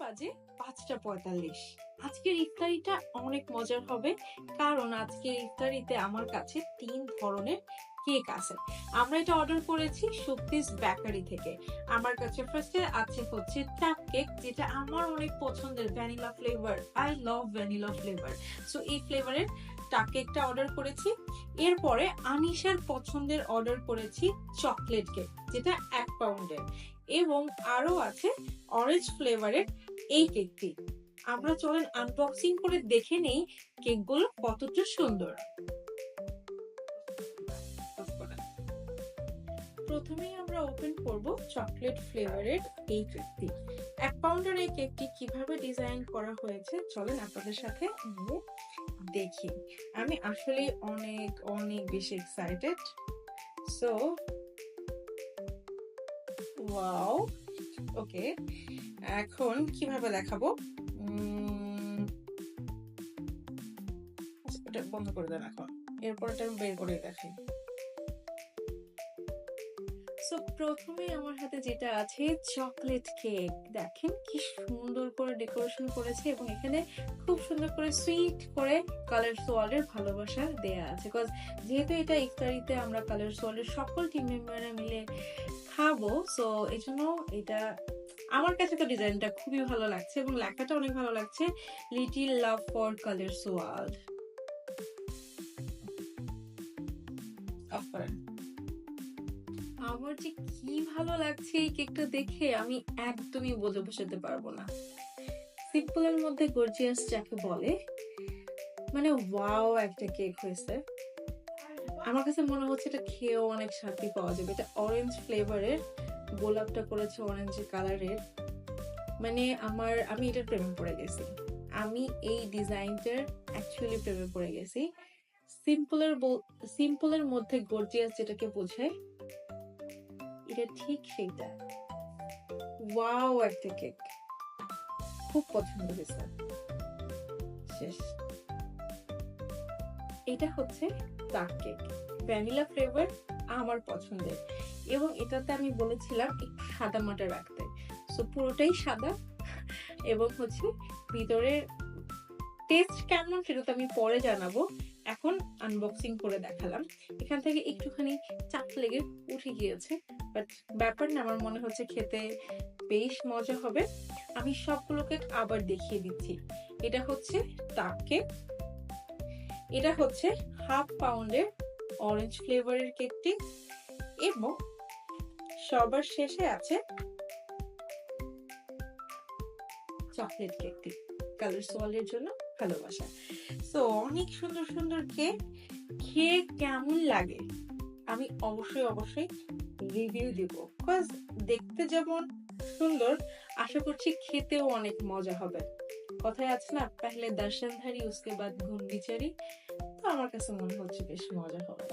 বাজে ৫টা ৪৫। আজকের ইফতারিটা অনেক মজার হবে, কারণ আজকের ইফতারিতে আমার কাছে ৩ ধরনের কেক আছে। আমরা এটা অর্ডার করেছি শক্তিস বেকারি থেকে। আমার কাছে ফার্স্টে আছে হচ্ছে টাপ কেক, যেটা আমার অনেক পছন্দের, vanilla flavour. I love vanilla flavour. So এই ফ্লেভারের টাপ কেকটা অর্ডার করেছি। এরপরে আনিশার পছন্দের অর্ডার করেছি চকলেট কেক, যেটা ১ পাউন্ডের, এবং আরো আছে অরেঞ্জ ফ্লেভারের এই কেকটি। আমরা চলেন আনবক্সিং করে দেখে নেই কেকগুলো কতটা সুন্দর। প্রথমেই আমরা ওপেন করব চকলেট ফ্লেভারের এই কেকটি। ১ পাউন্ডের এই কেকটি কিভাবে ডিজাইন করা হয়েছে চলেন আপনাদের সাথে দেখি। আমি আসলে অনেক অনেক বেশি এক্সাইটেড। সো ওয়াও, ওকে, এখন কিভাবে দেখাবো? এটা বন্ধ করে দেন এখন, এরপর এটা আমি বের করে দেখাই। সো প্রথমে আমার হাতে যেটা আছে চকলেট কেক, দেখেন কি সুন্দর করে ডেকোরেশন করেছে, এবং এখানে খুব সুন্দর করে সুইট করে কালার সোয়ালের ভালোবাসা দেয়া আছে। বিকজ যেহেতু এটা ইফতারিতে আমরা কালার সোয়ালের সকল টিম মেম্বাররা মিলে খাবো, সো এই জন্য এটা আমার কাছে তো ডিজাইনটা খুবই ভালো লাগছে, এবং লেখাটা অনেক ভালো লাগছে, লিটিল লাভ ফর কালার সোয়াল। আমার যে কি ভালো লাগছে এই কেকটা দেখে, আমি একদমই বলে বোঝাতে পারবো না। সিম্পলের মধ্যে গর্জিয়াস যাকে বলে, মানে ওয়াও একটা কেক হয়েছে। আমার কাছে মনে হচ্ছে এটা খেয়েও অনেক শান্তি পাওয়া যাবে। এটা অরেঞ্জ ফ্লেভারের, গোলাপটা করেছে অরেঞ্জ কালারের। মানে আমি এটার প্রেমে পড়ে গেছি। আমি এই ডিজাইনটার অ্যাকচুয়ালি প্রেমে পড়ে গেছি। সিম্পলের মধ্যে গর্জিয়াস যেটাকে বোঝায়, এটা ঠিক সেইটা। ওয়াও একটা কেক, খুব পছন্দ হয়েছে। শেষ। এটা হচ্ছে ডার্ক কেক, ভ্যানিলা ফ্লেভার, আমার পছন্দের, এবং এটাতে আমি বলেছিলাম একটু সাদা মাটা রাখতে। সো পুরোটাই সাদা, এবং হচ্ছে ভিতরের টেস্ট কেমন সেটা তো আমি পরে জানাবো। এখন আনবক্সিং করে দেখালাম, এখান থেকে একটুখানি চাপ লেগে উঠে গিয়েছে, বাট ব্যাপার না, আমার মনে হচ্ছে খেতে বেশ মজা হবে। আমি সবগুলোকে আবার দেখিয়ে দিচ্ছি। এটা হচ্ছে ডার্ক কেক, এটা হচ্ছে 1/2 পাউন্ডের অরেঞ্জ ফ্লেভারের কেকটি, এবং সবার শেষে আছে চকলেট কেকটি, কালার সোয়ালের জন্য ভালোবাসা। সো অনেক সুন্দর সুন্দর কেক, খেয়ে কেমন লাগে আমি অবশ্যই রিভিউ দিব। বিকজ দেখতে যেমন সুন্দর, আশা করছি খেতেও অনেক মজা হবে। কথায় আছে না, পহলে দর্শনধারী উসকে বাদ গুণ বিচারি। তো আমার কাছে মনে হচ্ছে বেশ মজা হবে।